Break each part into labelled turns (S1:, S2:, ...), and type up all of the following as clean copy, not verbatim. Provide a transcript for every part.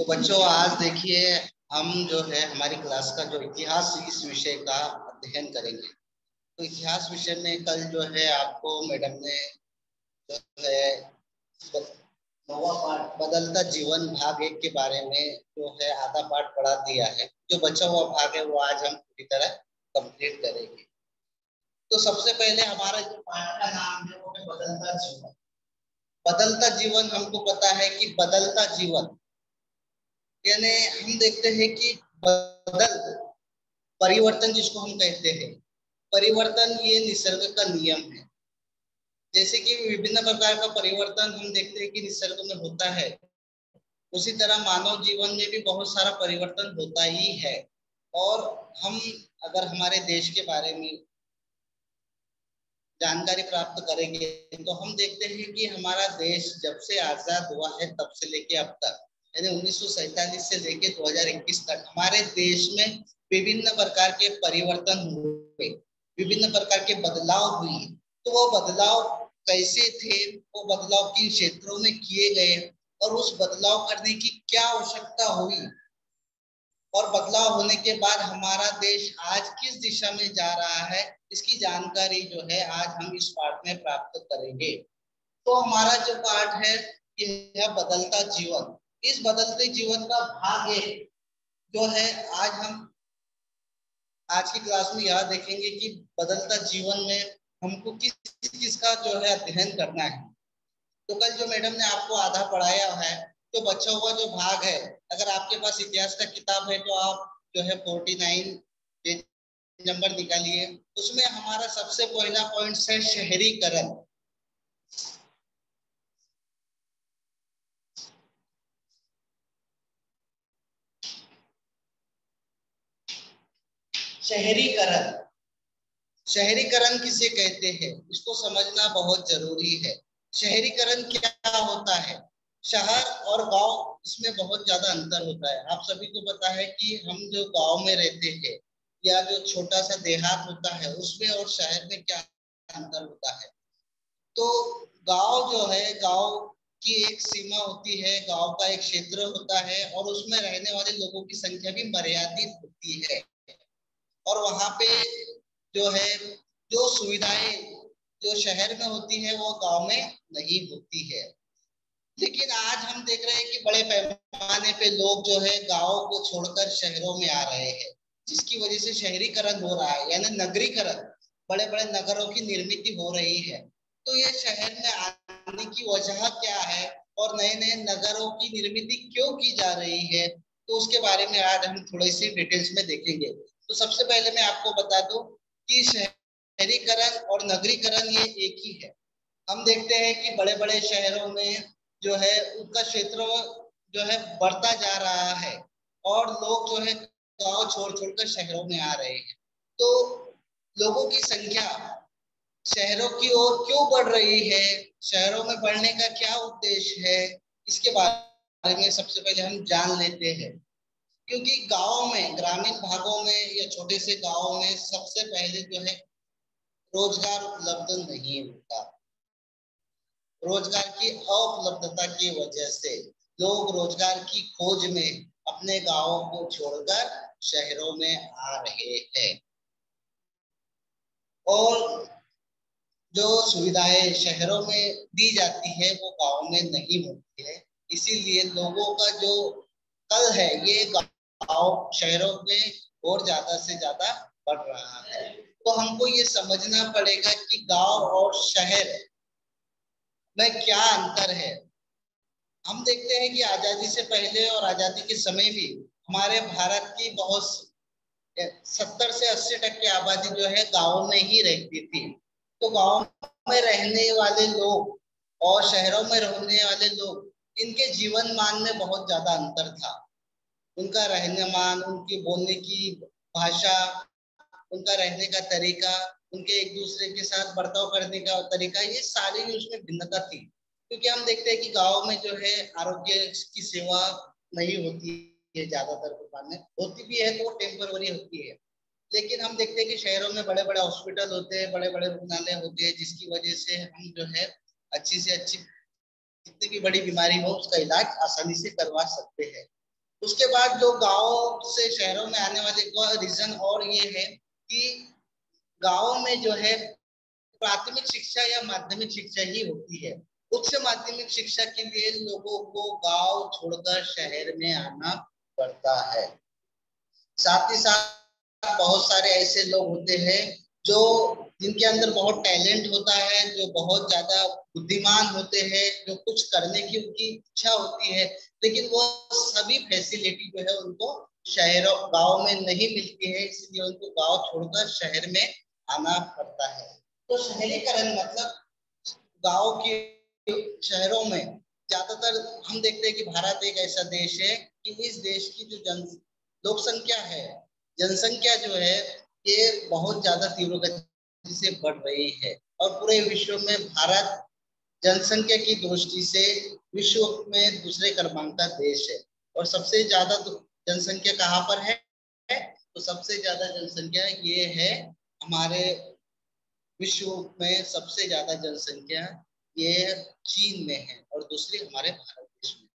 S1: तो बच्चों आज देखिए हम जो है हमारी क्लास का जो इतिहास इस विषय का अध्ययन करेंगे। तो इतिहास विषय में कल जो है आपको मैडम ने जो है नौवां पाठ बदलता जीवन भाग 1 के बारे में जो है आधा पाठ पढ़ा दिया है। जो बचा हुआ भाग है वो आज हम पूरी तरह कंप्लीट करेंगे। तो सबसे पहले हमारा जो पाठ का नाम है वो है बदलता जीवन। बदलता जीवन हमको पता है कि बदलता जीवन यानी हम देखते हैं कि बदल परिवर्तन जिसको हम कहते हैं, परिवर्तन ये निसर्ग का नियम है। जैसे कि विभिन्न प्रकार का परिवर्तन हम देखते हैं कि निसर्ग में होता है, उसी तरह मानव जीवन में भी बहुत सारा परिवर्तन होता ही है। और हम अगर हमारे देश के बारे में जानकारी प्राप्त करेंगे तो हम देखते हैं कि हमारा देश जब से आजाद हुआ है तब से लेके अब तक यानी 1947 से लेके 2021 तक हमारे देश में विभिन्न प्रकार के परिवर्तन हुए, विभिन्न प्रकार के बदलाव हुए। तो वो बदलाव कैसे थे, वो बदलाव किन क्षेत्रों में किए गए और उस बदलाव करने की क्या आवश्यकता हुई और बदलाव होने के बाद हमारा देश आज किस दिशा में जा रहा है, इसकी जानकारी जो है आज हम इस पाठ में प्राप्त करेंगे। तो हमारा जो पाठ है यह बदलता जीवन। इस बदलते जीवन का भाग 1 जो है आज हम आज की क्लास में यह देखेंगे कि बदलता जीवन में हमको किस किस का जो है अध्ययन करना है। तो कल जो मैडम ने आपको आधा पढ़ाया है, तो बचा हुआ जो भाग है, अगर आपके पास इतिहास का किताब है तो आप जो है 49 पेज नंबर निकालिए। उसमें हमारा सबसे पहला पॉइंट है शहरीकरण। शहरीकरण, शहरीकरण किसे कहते हैं इसको समझना बहुत जरूरी है। शहरीकरण क्या होता है? शहर और गांव इसमें बहुत ज्यादा अंतर होता है। आप सभी को पता है कि हम जो गांव में रहते हैं या जो छोटा सा देहात होता है उसमें और शहर में क्या अंतर होता है। तो गांव जो है, गांव की एक सीमा होती है, गांव का एक क्षेत्र होता है और उसमें रहने वाले लोगों की संख्या भी मर्यादित होती है। और वहां पे जो है जो सुविधाएं जो शहर में होती है वो गांव में नहीं होती है। लेकिन आज हम देख रहे हैं कि बड़े पैमाने पे लोग जो है गांव को छोड़कर शहरों में आ रहे हैं, जिसकी वजह से शहरीकरण हो रहा है यानी नगरीकरण, बड़े बड़े नगरों की निर्मित हो रही है। तो ये शहर में आने की वजह क्या है और नए नए नगरों की निर्मित क्यों की जा रही है, तो उसके बारे में आज हम थोड़ी सी डिटेल्स में देखेंगे। तो सबसे पहले मैं आपको बता दूं कि शहरीकरण और नगरीकरण ये एक ही है। हम देखते हैं कि बड़े बड़े शहरों में जो है उनका क्षेत्र जो है बढ़ता जा रहा है और लोग जो है गांव छोड़ छोड़कर शहरों में आ रहे हैं। तो लोगों की संख्या शहरों की ओर क्यों बढ़ रही है, शहरों में बढ़ने का क्या उद्देश्य है, इसके बारे में सबसे पहले हम जान लेते हैं। क्योंकि गांव में, ग्रामीण भागों में या छोटे से गांव में सबसे पहले जो है रोजगार उपलब्ध नहीं होता। रोजगार की उपलब्धता की वजह से लोग रोजगार की खोज में अपने गांवों को छोड़कर शहरों में आ रहे हैं। और जो सुविधाएं शहरों में दी जाती है वो गांव में नहीं होती है, इसीलिए लोगों का जो कल है ये गांव शहरों में और ज्यादा से ज्यादा बढ़ रहा है। तो हमको ये समझना पड़ेगा कि गांव और शहर में क्या अंतर है। हम देखते हैं कि आजादी से पहले और आजादी के समय भी हमारे भारत की बहुत 70 से 80% आबादी जो है गांव में ही रहती थी। तो गांव में रहने वाले लोग और शहरों में रहने वाले लोग इनके जीवन मान में बहुत ज्यादा अंतर था। उनका रहने मान, उनकी बोलने की भाषा, उनका रहने का तरीका, उनके एक दूसरे के साथ बर्ताव करने का तरीका, ये सारी उसमें भिन्नता थी। क्योंकि हम देखते हैं कि गांव में जो है आरोग्य की सेवा नहीं होती है, ज्यादातर दुकान में होती भी है तो वो टेम्पररी होती है। लेकिन हम देखते हैं कि शहरों में बड़े बड़े हॉस्पिटल होते हैं, बड़े बड़े रुग्णालय होते हैं, जिसकी वजह से हम जो है अच्छी से अच्छी जितनी भी बड़ी बीमारी हो उसका इलाज आसानी से करवा सकते हैं। उसके बाद जो गांव से शहरों में आने वाले रीजन और ये है कि गांव में जो है प्राथमिक शिक्षा या माध्यमिक शिक्षा ही होती है। उच्च माध्यमिक शिक्षा के लिए लोगों को गांव छोड़कर शहर में आना पड़ता है। साथ ही साथ बहुत सारे ऐसे लोग होते हैं जो जिनके अंदर बहुत टैलेंट होता है, जो बहुत ज्यादा बुद्धिमान होते हैं, जो कुछ करने की उनकी इच्छा होती है, लेकिन वो सभी फैसिलिटी जो है उनको शहरों गांव में नहीं मिलती है, इसलिए उनको गांव छोड़कर शहर में आना पड़ता है। तो शहरीकरण मतलब गांव के शहरों में ज्यादातर हम देखते हैं कि भारत एक ऐसा देश है कि इस देश की जो लोक संख्या है, जनसंख्या जो है, ये बहुत ज्यादा तीव्र गति से बढ़ रही है और पूरे विश्व में भारत जनसंख्या की दृष्टि से विश्व में दूसरे क्रमांक का देश है। और सबसे ज्यादा जनसंख्या कहाँ पर है? तो सबसे ज्यादा जनसंख्या ये है हमारे विश्व में सबसे ज्यादा जनसंख्या ये चीन में है और दूसरी हमारे भारत देश में।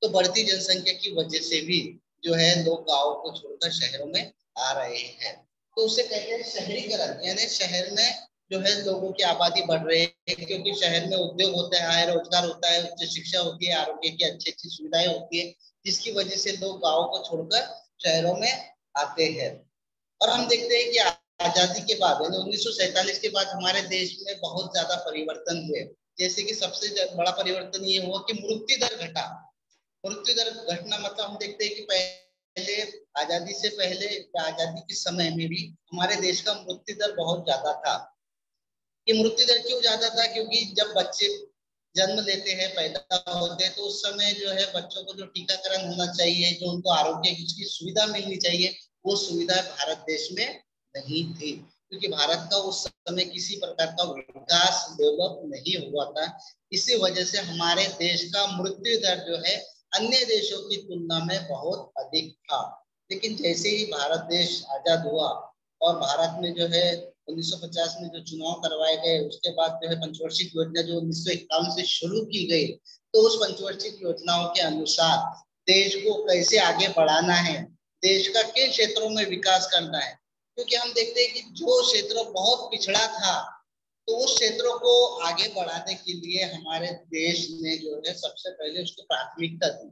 S1: तो बढ़ती जनसंख्या की वजह से भी जो है लोग गांवों को छोड़कर शहरों में आ रहे हैं। तो उसे कहते हैं शहरीकरण, यानी शहर में जो है लोगों की आबादी बढ़ रही है, क्योंकि शहर में उद्योग होता है, रोजगार होता है, उच्च शिक्षा होती है, आरोग्य की अच्छी अच्छी सुविधाएं होती है, जिसकी वजह से लोग गाँव को छोड़कर शहरों में आते हैं। और हम देखते हैं कि आजादी के बाद यानी 1947 के बाद हमारे देश में बहुत ज्यादा परिवर्तन हुए। जैसे कि सबसे बड़ा परिवर्तन ये हुआ कि मृत्यु दर घटा। मृत्यु दर घटना मतलब हम देखते हैं कि पहले आजादी से पहले आजादी के समय में भी हमारे देश का मृत्यु दर बहुत ज्यादा था। ये मृत्यु दर क्यों ज्यादा था? क्योंकि जब बच्चे जन्म लेते हैं, पैदा होते हैं, तो उस समय जो है बच्चों को जो टीकाकरण होना चाहिए, जो उनको आरोग्य की सुविधा मिलनी चाहिए, वो सुविधा भारत देश में नहीं थी, क्योंकि भारत का उस समय किसी प्रकार का विकास डेवलप नहीं हुआ था। इसी वजह से हमारे देश का मृत्यु दर जो है अन्य देशों की तुलना में बहुत अधिक था। लेकिन जैसे ही भारत देश आजाद हुआ और भारत में जो है 1950 में जो चुनाव करवाए गए, उसके बाद जो है पंचवार्षिक योजना जो 1951 से शुरू की गई, तो उस पंचवार्षिक योजनाओं के अनुसार देश को कैसे आगे बढ़ाना है, देश का किन क्षेत्रों में विकास करना है, क्योंकि हम देखते हैं कि जो क्षेत्र बहुत पिछड़ा था, तो उस क्षेत्रों को आगे बढ़ाने के लिए हमारे देश ने जो है सबसे पहले उसको प्राथमिकता दी।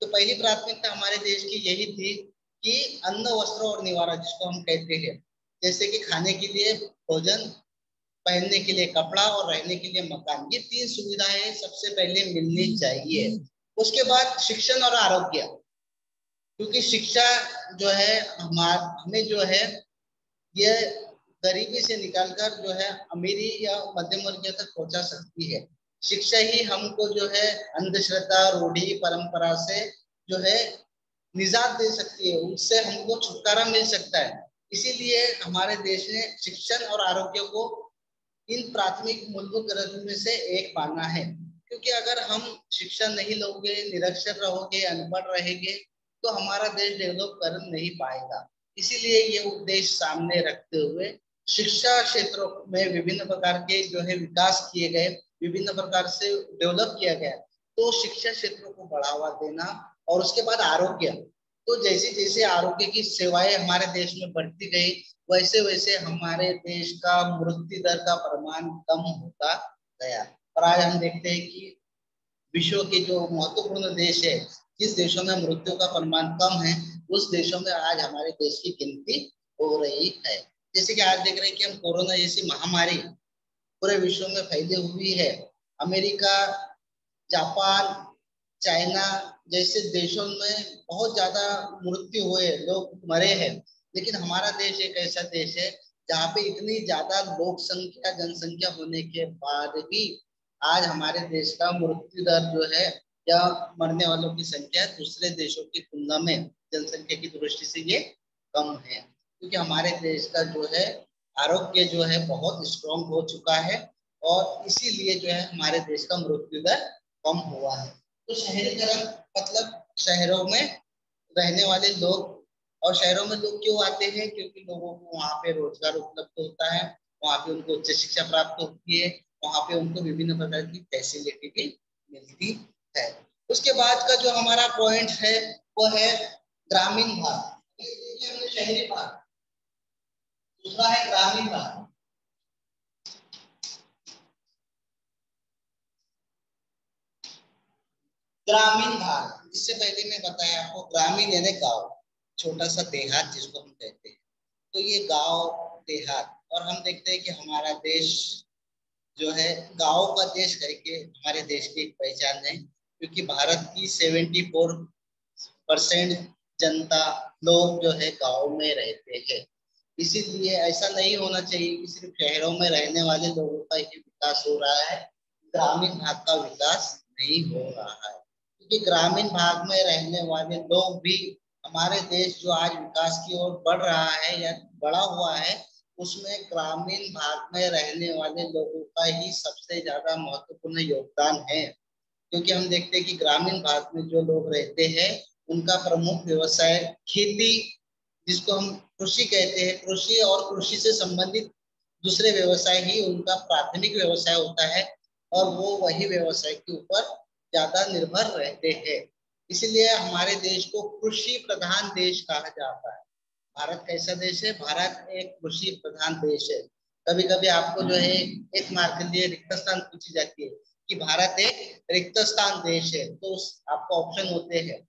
S1: तो पहली प्राथमिकता हमारे देश की यही थी कि अन्न, वस्त्र और निवारा, जिसको हम कहते हैं, जैसे कि खाने के लिए भोजन, पहनने के लिए कपड़ा और रहने के लिए मकान, ये तीन सुविधाएं सबसे पहले मिलनी चाहिए। उसके बाद शिक्षण और आरोग्य, क्योंकि शिक्षा जो है हमें जो है ये गरीबी से निकालकर जो है अमीरी या मध्यम वर्ग तक पहुंचा सकती है। शिक्षा ही हमको जो है अंधश्रद्धा, रूढ़ी, परंपरा से जो है निजात दे सकती है, उससे हमको छुटकारा मिल सकता है। इसीलिए हमारे देश ने शिक्षण और आरोग्य को इन प्राथमिक मूलभूत गरज में से एक माना है, क्योंकि अगर हम शिक्षा नहीं लोगे, निरक्षर रहोगे, अनपढ़ रहेंगे, तो हमारा देश डेवलप कर नहीं पाएगा। इसीलिए ये उद्देश्य सामने रखते हुए शिक्षा क्षेत्रों में विभिन्न प्रकार के जो है विकास किए गए, विभिन्न प्रकार से डेवलप किया गया। तो शिक्षा क्षेत्रों को बढ़ावा देना और उसके बाद आरोग्य, तो जैसे जैसे आरोग्य की सेवाएं हमारे देश में बढ़ती गई, वैसे वैसे हमारे देश का मृत्यु दर का प्रमाण कम होता गया। और आज हम देखते हैं कि विश्व के जो महत्वपूर्ण देश है, जिस देशों में मृत्यु का प्रमाण कम है, उस देशों में आज हमारे देश की गिनती हो रही है। जैसे कि आज देख रहे हैं कि हम कोरोना जैसी महामारी पूरे विश्व में फैली हुई है। अमेरिका, जापान, चाइना जैसे देशों में बहुत ज्यादा मृत्यु हुए, लोग मरे हैं, लेकिन हमारा देश एक ऐसा देश है जहाँ पे इतनी ज्यादा लोक संख्या, जनसंख्या होने के बाद भी आज हमारे देश का मृत्यु दर जो है या मरने वालों की संख्या दूसरे देशों की तुलना में जनसंख्या की दृष्टि से ये कम है, क्योंकि हमारे देश का जो है आरोग्य जो है बहुत स्ट्रांग हो चुका है और इसीलिए जो है हमारे देश का मृत्यु दर कम हुआ है। तो शहरीकरण मतलब शहरों में रहने वाले लोग, और शहरों में लोग क्यों आते हैं? क्योंकि लोगों को वहाँ पे रोजगार उपलब्ध होता है, वहाँ पे उनको उच्च शिक्षा प्राप्त होती है, वहाँ पे उनको विभिन्न प्रकार की फैसिलिटी भी मिलती है। उसके बाद का जो हमारा पॉइंट है वो है ग्रामीण भाग। ये देखिए हमने शहरी भाग, दूसरा है ग्रामीण भाग। ग्रामीण भाग, इससे पहले मैं बताया आपको ग्रामीण यानी गांव, छोटा सा देहात जिसको हम कहते हैं। तो ये गांव देहात, और हम देखते हैं कि हमारा देश जो है गांव का देश करके हमारे देश की एक पहचान है, क्योंकि भारत की 74% जनता लोग जो है गांव में रहते हैं। इसीलिए ऐसा नहीं होना चाहिए कि सिर्फ शहरों में रहने वाले लोगों का ही विकास हो रहा है, ग्रामीण भाग का विकास नहीं हो रहा है। क्योंकि ग्रामीण भाग में रहने वाले लोग भी, हमारे देश जो आज विकास की ओर बढ़ रहा है या बढ़ा हुआ है, उसमें ग्रामीण भाग में रहने वाले लोगों का ही सबसे ज्यादा महत्वपूर्ण योगदान है। क्योंकि हम देखते हैं कि ग्रामीण भाग में जो लोग रहते हैं उनका प्रमुख व्यवसाय खेती, जिसको हम कृषि कहते हैं, कृषि और कृषि से संबंधित दूसरे व्यवसाय ही उनका प्राथमिक व्यवसाय होता है, और वो वही व्यवसाय के ऊपर ज्यादा निर्भर रहते हैं। इसलिए हमारे देश को कृषि प्रधान देश कहा जाता है। भारत कैसा देश है? भारत एक कृषि प्रधान देश है। कभी कभी आपको जो है एक मार्क के लिए रिक्त स्थान पूछी जाती है कि भारत एक रिक्त स्थान देश है, तो आपको ऑप्शन होते हैं,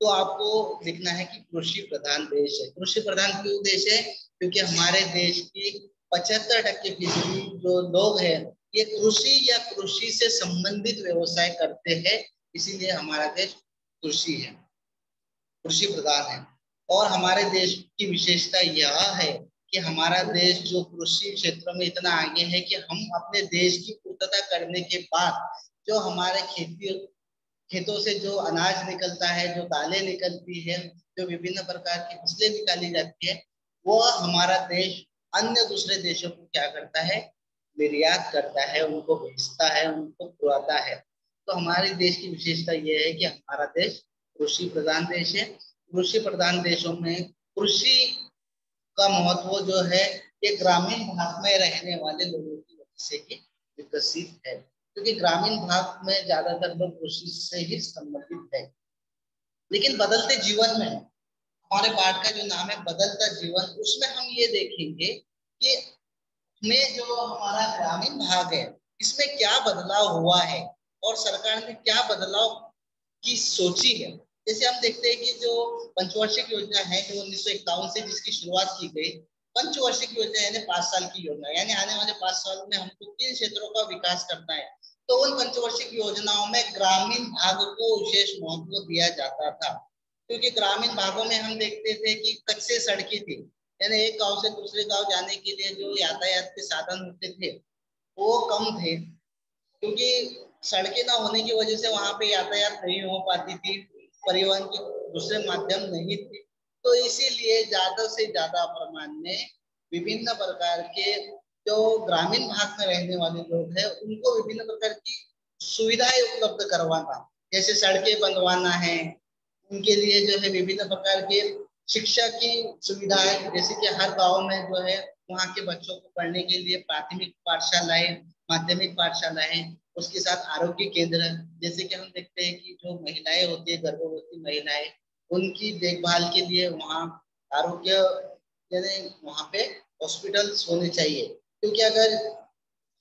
S1: तो आपको लिखना है कि कृषि प्रधान देश है। कृषि प्रधान क्यों देश है? क्योंकि हमारे देश की 75% जो लोग हैं ये कृषि या कृषि से संबंधित व्यवसाय करते हैं, इसीलिए हमारा देश कृषि है, कृषि प्रधान है। और हमारे देश की विशेषता यह है कि हमारा देश जो कृषि क्षेत्र में इतना आगे है कि हम अपने देश की पूर्तता करने के बाद जो हमारे खेतों से जो अनाज निकलता है, जो दालें निकलती है, जो विभिन्न प्रकार की फसलें निकाली जाती है, वो हमारा देश अन्य दूसरे देशों को क्या करता है? निर्यात करता है, उनको बेचता है, उनको खुआता है। तो हमारे देश की विशेषता यह है कि हमारा देश कृषि प्रधान देश है। कृषि प्रधान देशों में कृषि का महत्व जो है ये ग्रामीण भाग में रहने वाले लोगों की वजह से ही विकसित है, क्योंकि ग्रामीण भाग में ज्यादातर लोग कृषि से ही संबंधित है। लेकिन बदलते जीवन में, हमारे पाठ का जो नाम है बदलता जीवन, उसमें हम ये देखेंगे कि में जो हमारा ग्रामीण भाग है इसमें क्या बदलाव हुआ है और सरकार ने क्या बदलाव की सोची है। जैसे हम देखते हैं कि जो पंचवार्षिक योजना है जो 1951 से जिसकी शुरुआत की गई, पंचवार्षिक योजना यानी 5 साल की योजना, यानी आने वाले 5 साल में हमको किन क्षेत्रों का विकास करना है। तो उन पंचवार्षिक योजनाओं में ग्रामीण भाग को विशेष महत्व दिया जाता था, क्योंकि ग्रामीण भागों में हम देखते थे कि कच्चे सड़कें थी, यानी एक गांव से दूसरे गांव जाने के लिए जो यातायात के साधन होते थे वो कम थे, क्योंकि सड़कें ना होने की वजह से वहां पे यातायात नहीं हो पाती थी, परिवहन के दूसरे माध्यम नहीं थे। तो इसीलिए ज्यादा से ज्यादा प्रमाण में विभिन्न प्रकार के जो ग्रामीण भाग में रहने वाले लोग हैं उनको विभिन्न प्रकार की सुविधाएं उपलब्ध करवाना, जैसे सड़कें बनवाना है, उनके लिए जो है विभिन्न प्रकार के शिक्षा की सुविधाएं, जैसे कि हर गांव में जो है वहाँ के बच्चों को पढ़ने के लिए प्राथमिक पाठशालाएं, माध्यमिक पाठशालाएं, उसके साथ आरोग्य केंद्र, जैसे कि हम देखते हैं कि जो महिलाएं होती है, गर्भवती महिलाएं, उनकी देखभाल के लिए वहाँ आरोग्य यानी वहाँ पे हॉस्पिटल्स होने चाहिए। क्योंकि अगर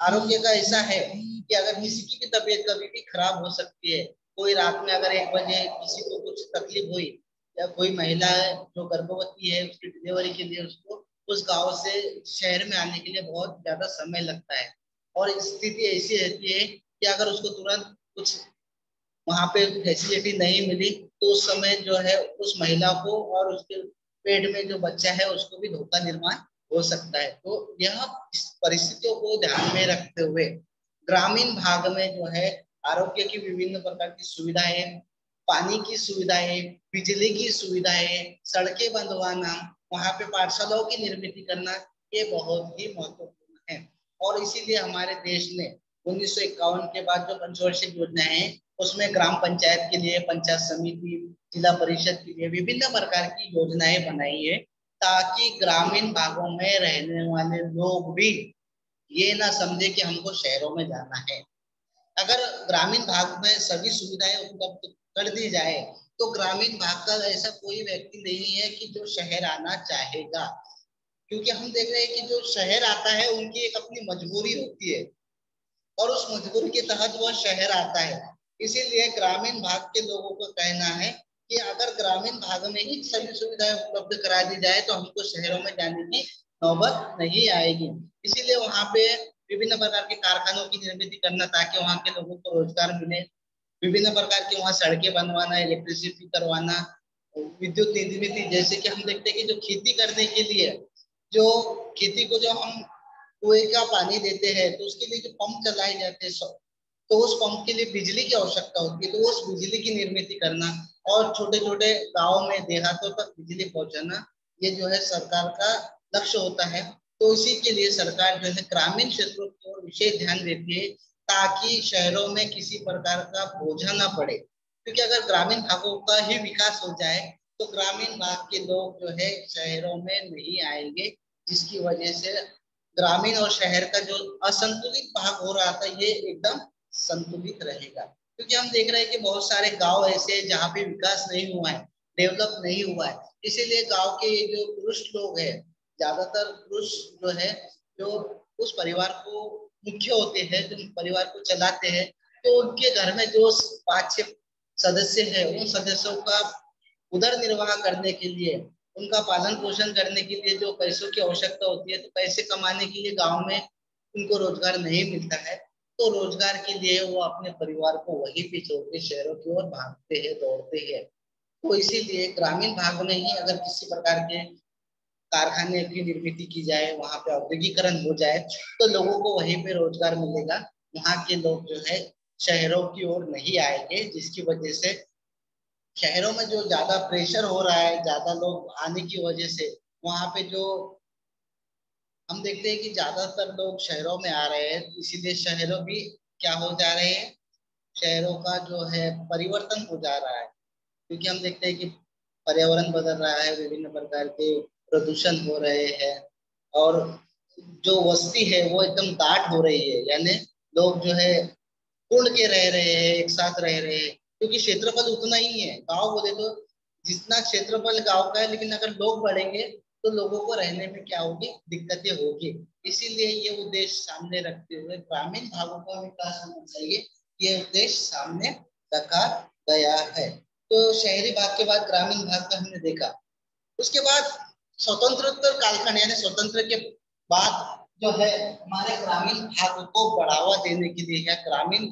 S1: आरोग्य का ऐसा है कि अगर किसी की भी तबीयत कभी भी खराब हो सकती है, कोई रात में अगर 1 बजे किसी को कुछ तकलीफ हुई, या कोई महिला है जो गर्भवती है उसकी डिलीवरी के लिए उसको उस गांव से शहर में आने के लिए बहुत ज्यादा समय लगता है, और स्थिति ऐसी रहती है कि अगर उसको तुरंत कुछ वहां पे फैसिलिटी नहीं मिली तो उस समय जो है उस महिला को और उसके पेट में जो बच्चा है उसको भी धोखा निर्माण हो सकता है। तो यह इस परिस्थितियों को ध्यान में रखते हुए ग्रामीण भाग में जो है आरोग्य की विभिन्न प्रकार की सुविधाएं, पानी की सुविधाएं, बिजली की सुविधाएं, सड़कें बंधवाना, वहां पे पाठशालाओं की निर्मित करना, ये बहुत ही महत्वपूर्ण है। और इसीलिए हमारे देश ने 1951 के बाद जो पंचवार्षिक योजना है उसमें ग्राम पंचायत के लिए, पंचायत समिति, जिला परिषद के लिए विभिन्न प्रकार की योजनाएं बनाई है, ताकि ग्रामीण भागों में रहने वाले लोग भी ये ना समझे कि हमको शहरों में जाना है। अगर ग्रामीण भाग में सभी सुविधाएं उपलब्ध कर दी जाए तो ग्रामीण भाग का ऐसा कोई व्यक्ति नहीं है कि जो शहर आना चाहेगा, क्योंकि हम देख रहे हैं कि जो शहर आता है उनकी एक अपनी मजबूरी होती है और उस मजबूरी के तहत वह शहर आता है। इसीलिए ग्रामीण भाग के लोगों का कहना है कि अगर ग्रामीण भाग में ही सभी सुविधाएं उपलब्ध करा दी जाए तो हमको शहरों में जाने की नौबत नहीं आएगी। इसीलिए वहां पे विभिन्न प्रकार के कारखानों की निर्मित करना ताकि वहां के लोगों को रोजगार मिले, विभिन्न प्रकार की वहां सड़कें बनवाना, इलेक्ट्रिसिटी करवाना, विद्युत निर्मित, जैसे कि हम देखते हैं कि जो खेती करने के लिए जो खेती को जो हम कुएं का पानी देते हैं तो उसके लिए जो पंप चलाए जाते हैं, तो उस पंप के लिए बिजली की आवश्यकता होती है, तो उस बिजली की निर्मित करना और छोटे छोटे गाँव में देहातों तक बिजली पहुंचाना, ये जो है सरकार का लक्ष्य होता है। तो इसी के लिए सरकार जो है ग्रामीण क्षेत्रों की ओर विशेष ध्यान देती है ताकि शहरों में किसी प्रकार का बोझा ना पड़े, क्योंकि अगर ग्रामीण भागों का ही विकास हो जाए तो ग्रामीण भाग के लोग जो है शहरों में नहीं आएंगे, जिसकी वजह से ग्रामीण और शहर का जो असंतुलित भाग हो रहा था ये एकदम संतुलित रहेगा। क्योंकि हम देख रहे हैं कि बहुत सारे गांव ऐसे हैं जहाँ पे विकास नहीं हुआ है, डेवलप नहीं हुआ है, इसीलिए गांव के जो पुरुष लोग हैं, ज्यादातर पुरुष जो है, जो उस परिवार को मुख्य होते हैं, जो परिवार को चलाते हैं, तो उनके घर में जो 5-6 सदस्य है, उन सदस्यों का उदर निर्वाह करने के लिए, उनका पालन पोषण करने के लिए जो पैसों की आवश्यकता होती है, तो पैसे कमाने के लिए गांव में उनको रोजगार नहीं मिलता है, तो रोजगार के लिए वो अपने परिवार को वहीं पे छोड़ के शहरों की ओर भागते हैं, दौड़ते हैं। तो इसीलिए ग्रामीण भाग में ही अगर किसी प्रकार के कारखाने की निर्मित की जाए, वहां पे औद्योगिकरण हो जाए, तो लोगों को वहीं पे रोजगार मिलेगा। वहां के लोग जो है शहरों की ओर नहीं आएंगे, जिसकी वजह से शहरों में जो ज्यादा प्रेशर हो रहा है, ज्यादा लोग आने की वजह से वहां पे जो हम देखते हैं कि ज्यादातर लोग शहरों में आ रहे हैं, इसीलिए शहरों भी क्या हो जा रहे हैं, शहरों का जो है परिवर्तन हो जा रहा है। क्योंकि हम देखते हैं कि पर्यावरण बदल रहा है, विभिन्न प्रकार के प्रदूषण हो रहे हैं और जो वस्ती है वो एकदम गाढ़ हो रही है, यानी लोग जो है उड़ के रह रहे हैं, एक साथ रह रहे हैं, क्योंकि क्षेत्रफल उतना ही है। गांव बोले तो जितना क्षेत्रफल गांव का है, लेकिन अगर लोग बढ़ेंगे तो लोगों को रहने में क्या होगी, दिक्कतें होगी। इसीलिए ये उद्देश्य सामने रखते हुए ग्रामीण भागों का विकास होना चाहिए, ये उद्देश्य सामने रखा गया है। तो शहरी भाग के बाद ग्रामीण भाग का हमने देखा। उसके बाद स्वतंत्रोत्तर कालखंड यानी स्वतंत्र के बाद जो है हमारे ग्रामीण भाग को बढ़ावा देने के लिए या ग्रामीण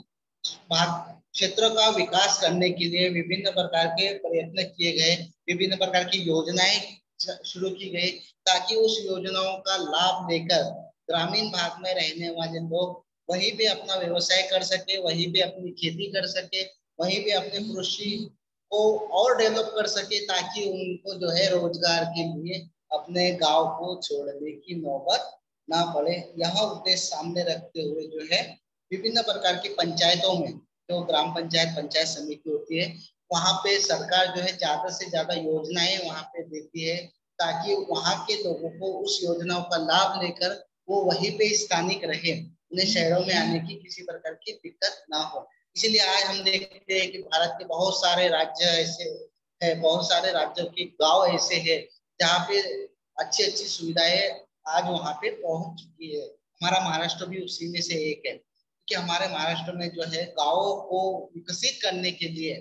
S1: भाग क्षेत्र का विकास करने के लिए विभिन्न प्रकार के प्रयत्न किए गए, विभिन्न प्रकार की योजनाएं शुरू की गई, ताकि उस योजनाओं का लाभ लेकर ग्रामीण भाग में रहने वाले लोग वहीं पे अपना व्यवसाय कर सके, वहीं पे अपनी खेती कर सके, वहीं पे अपने कृषि को और डेवलप कर सके, ताकि उनको जो है रोजगार के लिए अपने गांव को छोड़ने की नौबत ना पड़े। यह उद्देश्य सामने रखते हुए जो है विभिन्न प्रकार की पंचायतों में, जो ग्राम पंचायत पंचायत समिति होती है, वहां पे सरकार जो है ज्यादा से ज्यादा योजनाएं वहां पे देती है, ताकि वहां के लोगों को उस योजनाओं का लाभ लेकर वो वहीं पे स्थानिक रहे, उन्हें शहरों में आने की किसी प्रकार की दिक्कत ना हो। इसीलिए आज हम देखते हैं कि भारत के बहुत सारे राज्य ऐसे है, बहुत सारे राज्यों के गांव ऐसे हैं जहाँ पे अच्छी अच्छी सुविधाएं आज वहां पे पहुंच चुकी है। हमारा महाराष्ट्र भी उसी में से एक है, कि हमारे महाराष्ट्र में जो है गांवों को विकसित करने के लिए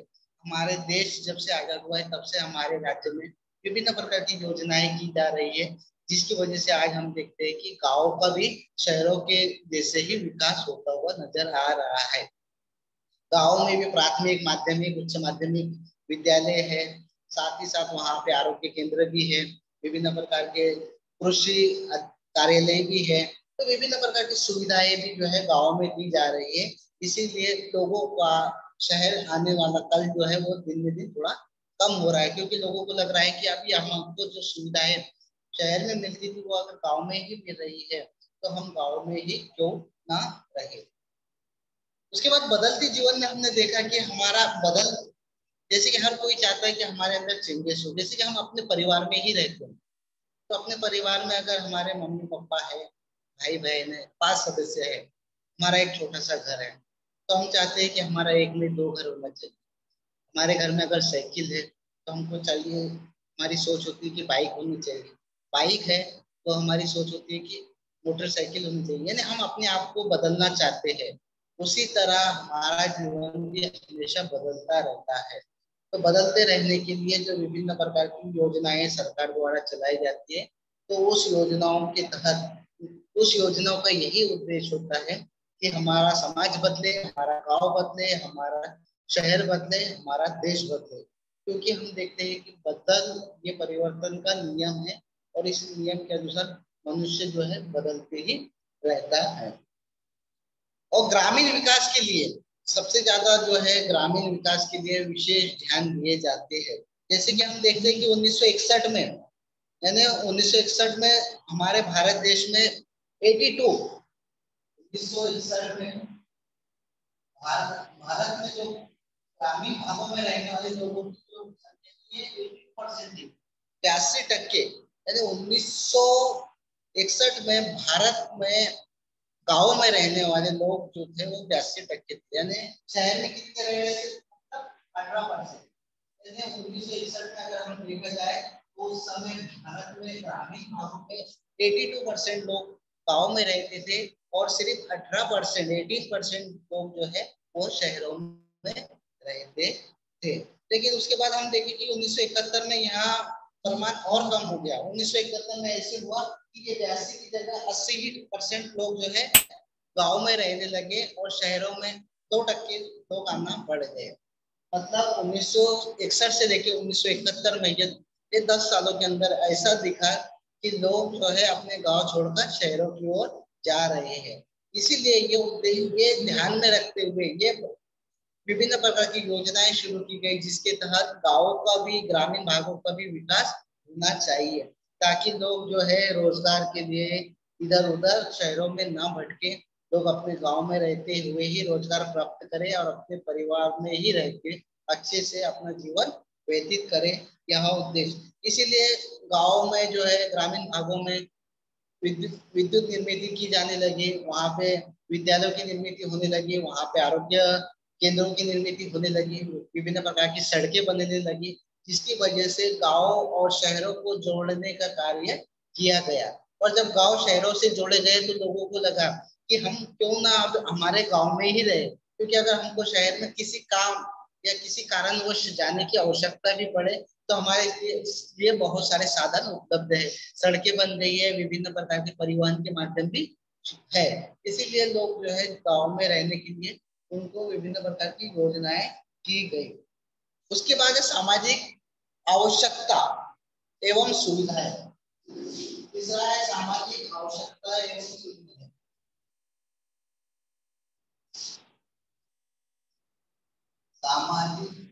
S1: हमारे देश जब से आजाद हुआ है तब से हमारे राज्य में विभिन्न प्रकार की योजनाएं की जा रही है, जिसकी वजह से आज हम देखते हैं कि गांवों का भी शहरों के जैसे ही विकास होता हुआ नजर आ रहा है। गाँव में भी प्राथमिक माध्यमिक उच्च माध्यमिक विद्यालय है, साथ ही साथ वहाँ पे आरोग्य केंद्र भी है, विभिन्न प्रकार के कृषि कार्यालय भी है, तो विभिन्न प्रकार की सुविधाएं भी जो है गाँव में दी जा रही है। इसीलिए लोगों का शहर आने वाला कल जो है वो दिन में दिन थोड़ा कम हो रहा है, क्योंकि लोगों को लग रहा है कि अभी हमको जो सुविधाएं शहर में मिलती थी वो अगर गाँव में ही मिल रही है तो हम गाँव में ही क्यों ना रहे। उसके बाद बदलते जीवन में हमने देखा कि हमारा बदल, जैसे कि हर कोई चाहता है कि हमारे अंदर चेंजेस हो, जैसे कि हम अपने परिवार में ही रहते हैं, तो अपने परिवार में अगर हमारे मम्मी पापा है, भाई बहन है, 5 सदस्य है, हमारा एक छोटा सा घर है, तो हम चाहते हैं कि हमारा एक में 2 घर होना चाहिए। हमारे घर में अगर साइकिल है तो हमको चाहिए, हमारी सोच होती है कि बाइक होनी चाहिए। बाइक है तो हमारी सोच होती है कि मोटरसाइकिल होनी चाहिए। यानी हम अपने आप को बदलना चाहते हैं। उसी तरह हमारा जीवन भी हमेशा बदलता रहता है। तो बदलते रहने के लिए जो विभिन्न प्रकार की योजनाएं सरकार द्वारा चलाई जाती है, तो उस योजनाओं के तहत, उस योजनाओं का यही उद्देश्य होता है कि हमारा समाज बदले, हमारा गांव बदले, हमारा शहर बदले, हमारा देश बदले। क्योंकि हम देखते हैं कि बदल ये परिवर्तन का नियम है, और इस नियम के अनुसार मनुष्य जो है बदलते ही रहता है। और ग्रामीण विकास के लिए सबसे ज्यादा जो है ग्रामीण विकास के लिए विशेष ध्यान दिए जाते हैं। जैसे कि हम देखते हैं कि 1961 में, यानी 1961 में हमारे भारत देश में 82, 1961 में भारत में जो ग्रामीण भागों में रहने वाले लोगों की जो संख्या है 80% थी, 82%। यानी 1961 में भारत में गांव में रहने वाले लोग जो थे वो 82% थे। यानी शहर में कितने रह रहे थे? 18%। यानी 1961 में अगर हम देखा जाए तो उस समय भारत में ग्रामीण भागों में 82% लोग गांव में रहते थे, और सिर्फ 18%, 18% लोग जो है वो शहरों में रहते थे। लेकिन उसके बाद हम देखें कि 1971 में यहाँ प्रमाण और कम हो गया। 1971 में ऐसे हुआ कि ये 82 की जगह 80% लोग जो है गांव में रहने लगे, और शहरों में 2% लोग आना बढ़ गए। मतलब 1961 से लेके 1971 में ये 10 सालों के अंदर ऐसा दिखा कि लोग जो है अपने गांव छोड़कर शहरों की ओर जा रहे हैं। इसीलिए ये ध्यान में रखते हुए ये विभिन्न प्रकार की योजनाएं शुरू की गई, जिसके तहत गांवों का भी, ग्रामीण भागों का भी विकास होना चाहिए, ताकि लोग जो है रोजगार के लिए इधर उधर शहरों में ना भटके। लोग अपने गांव में रहते हुए ही रोजगार प्राप्त करें, और अपने परिवार में ही रह के अच्छे से अपना जीवन व्यतीत करें। यह उद्देश्य। इसीलिए गांव में जो है, ग्रामीण भागों में विद्युत विद्युत निर्मित की जाने लगी, वहां पे विद्यालयों की निर्मित होने लगी, वहां पे आरोग्य केंद्रों की निर्मित होने लगी, विभिन्न प्रकार की सड़कें बनने लगी, जिसकी वजह से गांव और शहरों को जोड़ने का कार्य किया गया। और जब गांव शहरों से जोड़े गए तो लोगों को लगा कि हम क्यों ना अब हमारे गांव में ही रहे, क्योंकि अगर हमको शहर में किसी काम या किसी कारणवश जाने की आवश्यकता भी पड़े तो हमारे लिए बहुत सारे साधन उपलब्ध है। सड़कें बन गई है, विभिन्न प्रकार के परिवहन के माध्यम भी है। इसीलिए लोग जो है गांव में रहने के लिए उनको विभिन्न प्रकार की योजनाएं की गई। उसके बाद है सामाजिक आवश्यकता एवं सुविधाएं। तीसरा है सामाजिक आवश्यकता एवं सुविधाएं। सामाजिक,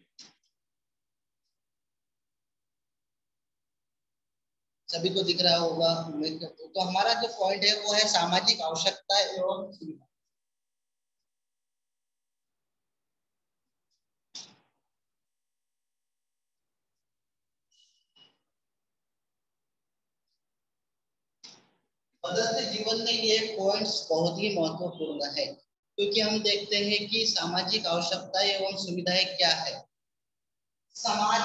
S1: सभी को दिख रहा होगा उम्मीद करते हो। तो हमारा जो पॉइंट है वो है सामाजिक आवश्यकता एवं सुविधा। बदलते जीवन में ये पॉइंट्स बहुत ही महत्वपूर्ण है, क्योंकि हम देखते हैं कि सामाजिक आवश्यकता एवं सुविधाएं क्या है। समाज,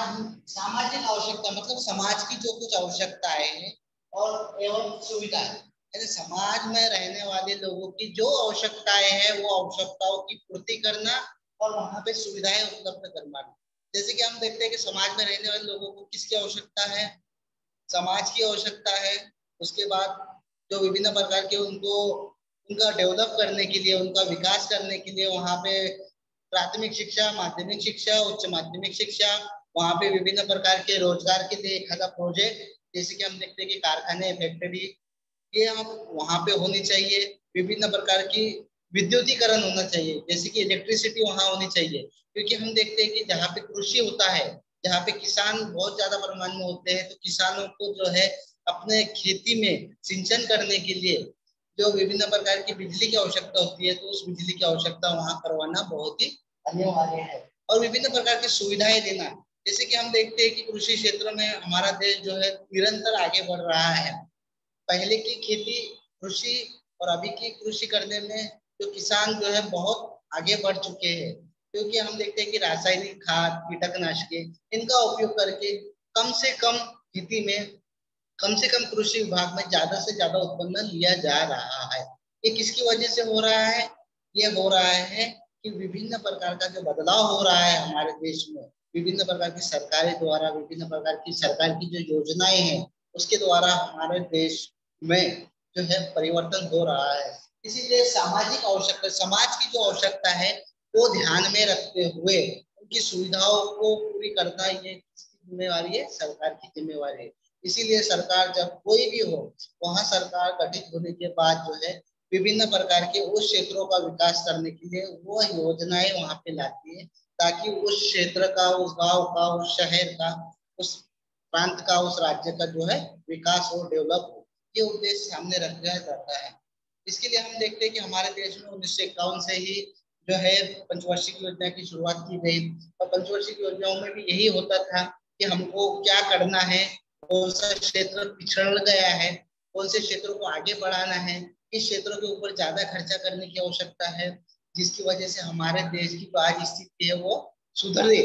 S1: सामाजिक आवश्यकता मतलब समाज की जो कुछ आवश्यकताएं हैं, और एवं सुविधाएं यानी समाज में रहने वाले लोगों की जो आवश्यकताएं हैं वो आवश्यकताओं की पूर्ति करना, और वहां पे सुविधाएं उपलब्ध करना। जैसे कि हम देखते हैं कि समाज में रहने वाले लोगों को किसकी आवश्यकता है? समाज की आवश्यकता है। उसके बाद जो विभिन्न प्रकार के उनको उनका डेवलप करने के लिए, उनका विकास करने के लिए वहाँ पे प्राथमिक शिक्षा, माध्यमिक शिक्षा, उच्च माध्यमिक शिक्षा, वहाँ पे विभिन्न प्रकार के रोजगार के लिए एक प्रोजेक्ट, जैसे कि हम देखते हैं कि कारखाने, फैक्ट्री, ये हम वहाँ पे होनी चाहिए। विभिन्न प्रकार की विद्युतीकरण होना चाहिए, जैसे कि इलेक्ट्रिसिटी वहाँ होनी चाहिए। क्योंकि हम देखते हैं कि जहाँ पे कृषि होता है, जहाँ पे किसान बहुत ज्यादा परिमाण में होते हैं, तो किसानों को जो है अपने खेती में सिंचन करने के लिए जो विभिन्न प्रकार की बिजली की आवश्यकता होती है, तो उस बिजली की आवश्यकता वहां करवाना बहुत ही अनिवार्य है। और विभिन्न प्रकार की सुविधाएं देना, जैसे कि हम देखते हैं कि कृषि क्षेत्र में हमारा देश जो है निरंतर आगे बढ़ रहा है। पहले की खेती, कृषि और अभी की कृषि करने में जो किसान जो है बहुत आगे बढ़ चुके हैं। क्योंकि हम देखते हैं कि रासायनिक खाद, कीटनाशक इनका उपयोग करके कम से कम खेती में, कम से कम कृषि विभाग में ज्यादा से ज्यादा उत्पन्न लिया जा रहा है। ये किसकी वजह से हो रहा है? ये हो रहा है कि विभिन्न प्रकार का जो बदलाव हो रहा है हमारे देश में, विभिन्न प्रकार की सरकारें द्वारा, विभिन्न प्रकार की सरकार की जो योजनाएं हैं उसके द्वारा हमारे देश में जो है परिवर्तन हो रहा है। इसीलिए सामाजिक आवश्यकता, समाज की जो आवश्यकता है वो ध्यान में रखते हुए उनकी सुविधाओं को पूरी करना ये किसकी जिम्मेवारी है? सरकार की जिम्मेवारी है। इसीलिए सरकार जब कोई भी हो, वहां सरकार गठित होने के बाद जो है विभिन्न प्रकार के उस क्षेत्रों का विकास करने के लिए वो योजनाएं वहां पे लाती है, ताकि उस क्षेत्र का, उस गांव का, उस शहर का, उस प्रांत का, उस राज्य का जो है विकास हो, डेवलप हो। ये उद्देश्य सामने रखा जाता है। इसके लिए हम देखते हैं कि हमारे देश में 1951 से ही जो है पंचवार्षिक योजना की शुरुआत की गई, और पंचवार्षिक योजनाओं में भी यही होता था कि हमको क्या करना है, कौन सा क्षेत्र पिछड़ गया है, कौन से क्षेत्रों को आगे बढ़ाना है, किस क्षेत्रों के ऊपर ज्यादा खर्चा करने की आवश्यकता है, जिसकी वजह से हमारे देश की जो आज स्थिति है वो सुधरे।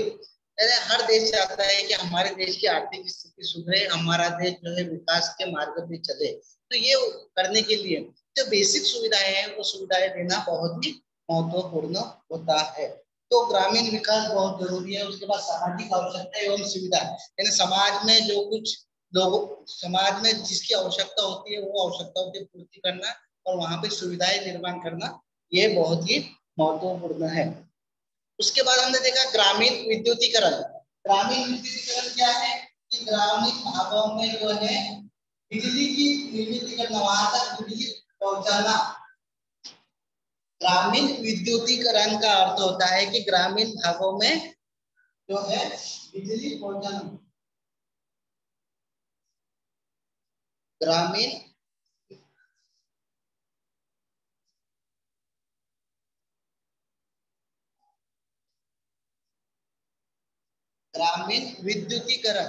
S1: हर देश चाहता है कि हमारे देश की आर्थिक स्थिति सुधरे, हमारा देश जो है विकास के मार्ग पे चले। तो ये करने के लिए जो बेसिक सुविधाएं हैं वो सुविधाएं देना बहुत ही महत्वपूर्ण होता है। तो ग्रामीण विकास बहुत जरूरी है। उसके बाद सामाजिक आवश्यकता एवं सुविधा, यानी समाज में जो कुछ लोगों, समाज में जिसकी आवश्यकता होती है वो आवश्यकताओं की पूर्ति करना और वहां पे सुविधाएं निर्माण करना, ये बहुत ही महत्वपूर्ण है। उसके बाद हमने देखा ग्रामीण विद्युतीकरण। ग्रामीण विद्युतीकरण क्या है कि ग्रामीण भागों में जो है बिजली की निर्मित करना, वहां तक बिजली पहुंचाना। ग्रामीण विद्युतीकरण का अर्थ होता है कि ग्रामीण भागों में जो है बिजली पहुंचाना। ग्रामीण ग्रामीण विद्युतीकरण,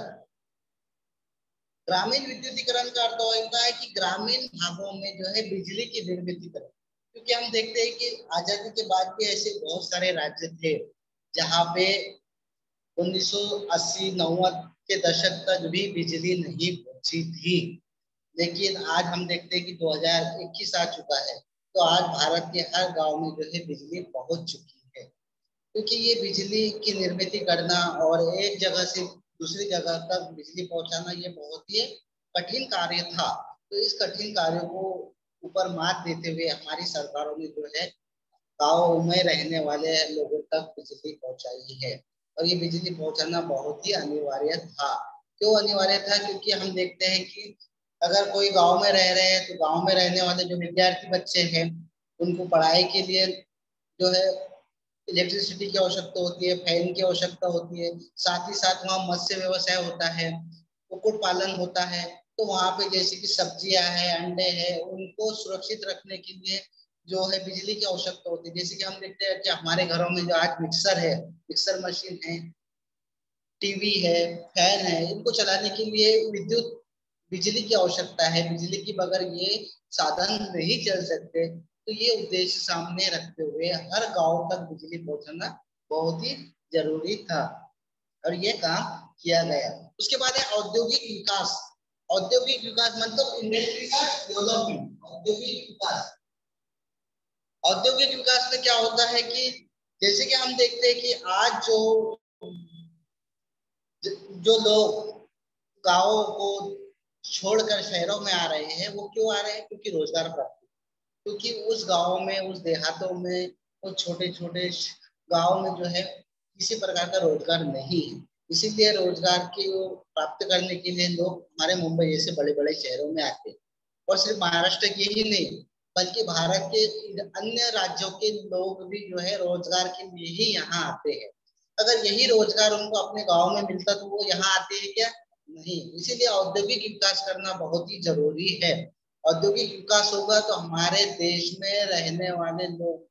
S1: ग्रामीण विद्युतीकरण का अर्थ होता है कि ग्रामीण भागों में जो है बिजली की निर्मित करें। क्योंकि हम देखते हैं कि आजादी के बाद भी ऐसे बहुत सारे राज्य थे जहां पे 1980-90 के दशक तक भी बिजली नहीं पहुंची थी। लेकिन आज हम देखते हैं कि 2021 आ चुका है, तो आज भारत के हर गांव में जो है बिजली पहुंच चुकी है। क्योंकि ये बिजली की निर्मित करना और एक जगह से दूसरी जगह तक बिजली पहुंचाना ये बहुत ही कठिन कार्य था। तो इस कठिन कार्य को ऊपर मात देते हुए हमारी सरकारों ने जो है गाँव में रहने वाले लोगों तक बिजली पहुंचाई है। और ये बिजली पहुंचाना बहुत ही अनिवार्य था। क्यों अनिवार्य था? क्योंकि हम देखते हैं कि अगर कोई गांव में रह रहे हैं तो गांव में रहने वाले जो विद्यार्थी बच्चे हैं उनको पढ़ाई के लिए जो है इलेक्ट्रिसिटी की आवश्यकता होती है, फैन की आवश्यकता होती है। साथ ही साथ वहाँ मत्स्य व्यवसाय होता है, कुक्कुट पालन होता है। तो वहाँ पे जैसे कि सब्जियां हैं, अंडे हैं, उनको सुरक्षित रखने के लिए जो है बिजली की आवश्यकता होती है। जैसे कि हम देखते हैं कि हमारे घरों में जो आज मिक्सर है, मिक्सर मशीन है, टीवी है, फैन है, इनको चलाने के लिए विद्युत बिजली की आवश्यकता है। बिजली के बगैर ये साधन नहीं चल सकते। तो ये उद्देश्य सामने रखते हुए हर गांव तक बिजली पहुंचाना बहुत ही जरूरी था और ये काम किया गया। उसके बाद है औद्योगिक विकास। औद्योगिक विकास मतलब इंडस्ट्री का डेवलपमेंट। औद्योगिक विकास, औद्योगिक विकास में क्या होता है कि जैसे कि हम देखते हैं कि आज जो लोग गांवों को छोड़कर शहरों में आ रहे हैं वो क्यों आ रहे हैं? क्योंकि रोजगार प्राप्त, क्योंकि उस गांव में, उस देहातों में, उस छोटे छोटे गांव में जो है किसी प्रकार का रोजगार नहीं है। इसीलिए रोजगार की प्राप्त करने के लिए लोग हमारे मुंबई जैसे बड़े बड़े शहरों में आते हैं। और सिर्फ महाराष्ट्र के ही नहीं बल्कि भारत के अन्य राज्यों के लोग भी जो है रोजगार के लिए ही यहाँ आते हैं। अगर यही रोजगार उनको अपने गांव में मिलता तो वो यहाँ आते हैं क्या? नहीं। इसीलिए औद्योगिक विकास करना बहुत ही जरूरी है। औद्योगिक विकास होगा तो हमारे देश में रहने वाले लोग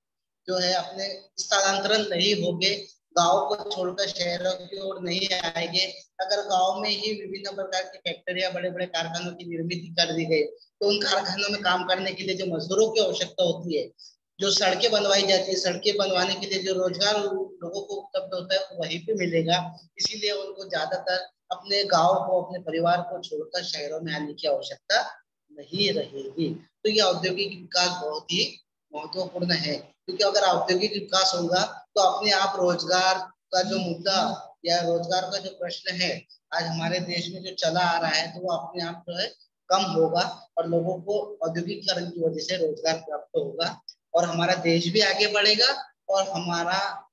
S1: जो है अपने स्थानांतरण नहीं होंगे, गांव को छोड़कर शहरों की ओर नहीं आएंगे। अगर गांव में ही विभिन्न प्रकार की फैक्ट्रियां, बड़े बड़े कारखानों की निर्मित कर दी गई तो उन कारखानों में काम करने के लिए जो मजदूरों की आवश्यकता होती है जो सड़कें बनवाई जाती है, सड़कें बनवाने के लिए जो रोजगार लोगों को उपलब्ध होता है वो वहीं पे मिलेगा। इसीलिए उनको ज्यादातर अपने गांव को, अपने परिवार को छोड़कर शहरों में आने की आवश्यकता नहीं रहेगी। तो ये औद्योगिक विकास बहुत ही महत्वपूर्ण है, क्योंकि अगर औद्योगिक विकास होगा तो अपने आप रोजगार का जो मुद्दा या रोजगार का जो प्रश्न है आज हमारे देश में जो चला आ रहा है, तो वो अपने आप जो है कम होगा और लोगों को औद्योगिकरण की वजह से रोजगार प्राप्त होगा और हमारा देश भी आगे बढ़ेगा और हमारा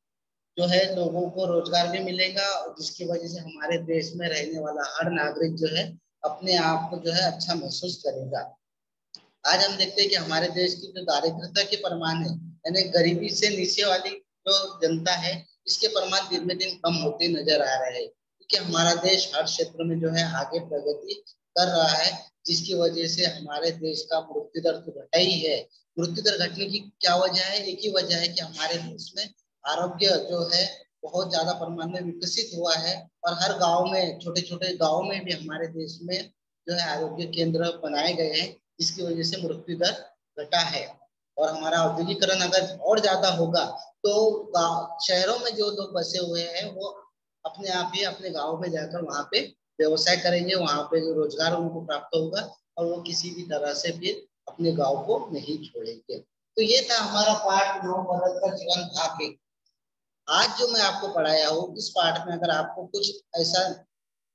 S1: जो है लोगों को रोजगार भी मिलेगा, और जिसकी वजह से हमारे देश में रहने वाला हर नागरिक जो है अपने आप को जो है अच्छा महसूस करेगा। आज हम देखते हैं कि हमारे देश की जो दारिद्रता के प्रमाण है, यानी गरीबी से नीचे वाली जो जनता है, इसके प्रमाण दिन में दिन कम होते नजर आ रहे हैं, क्योंकि हमारा देश हर क्षेत्र में जो है आगे प्रगति कर रहा है, जिसकी वजह से हमारे देश का मृत्यु दर तो घटा ही है। मृत्यु दर घटने की क्या वजह है? एक ही वजह है कि हमारे देश में आरोग्य जो है बहुत ज्यादा प्रमाण में विकसित हुआ है और हर गांव में, छोटे छोटे गांव में भी हमारे देश में जो है आरोग्य केंद्र बनाए गए हैं, जिसकी वजह से मृत्यु दर घटा है। और हमारा औद्योगिकरण अगर और ज्यादा होगा तो शहरों में जो लोग बसे हुए हैं वो अपने आप ही अपने गाँव में जाकर वहां पे व्यवसाय करेंगे, वहां पे जो रोजगार उनको प्राप्त होगा और वो किसी भी तरह से फिर अपने गाँव को नहीं छोड़ेंगे। तो ये था हमारा पाठ 9 बदलकर जीवन भाग 1। आज जो मैं आपको पढ़ाया हूँ इस पाठ में अगर आपको कुछ ऐसा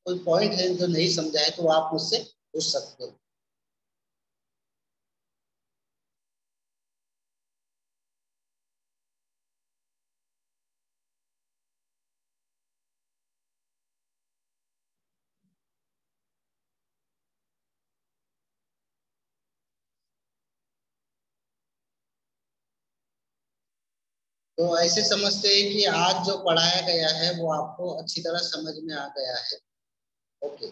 S1: कोई पॉइंट है जो नहीं समझा है तो आप मुझसे पूछ सकते हो। तो ऐसे समझते हैं कि आज जो पढ़ाया गया है वो आपको अच्छी तरह समझ में आ गया है। Okay.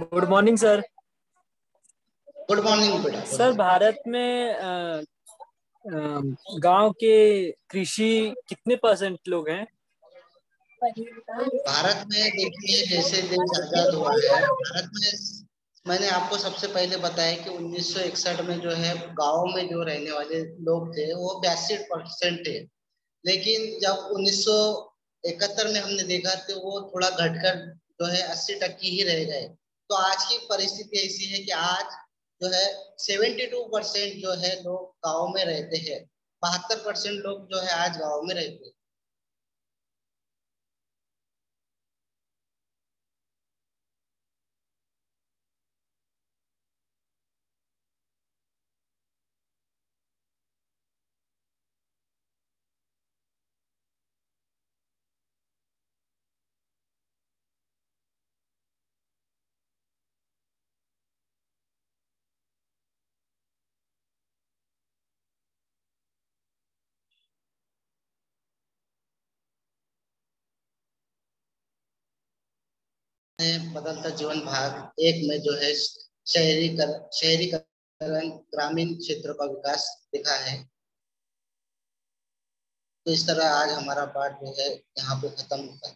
S2: Good morning sir.
S1: Good morning बेटा, गुड
S2: सर
S1: मॉर्निंग।
S2: भारत में गांव के कृषि कितने परसेंट लोग हैं?
S1: भारत में देखिए जैसे देश आजाद हुआ है भारत में, मैंने आपको सबसे पहले बताया कि 1961 में जो है गांव में जो रहने वाले लोग थे वो 82% थे। लेकिन जब 1971 में हमने देखा तो वो थोड़ा घटकर जो है 80% ही रह गए। तो आज की परिस्थिति ऐसी है कि आज जो है 72% जो है लोग गाँव में रहते हैं, 72% लोग जो है आज गाँव में रहते हैं। बदलता जीवन भाग 1 में जो है शहरीकरण ग्रामीण क्षेत्र का विकास दिखा है। तो इस तरह आज हमारा पाठ जो है यहाँ पे खत्म होता है।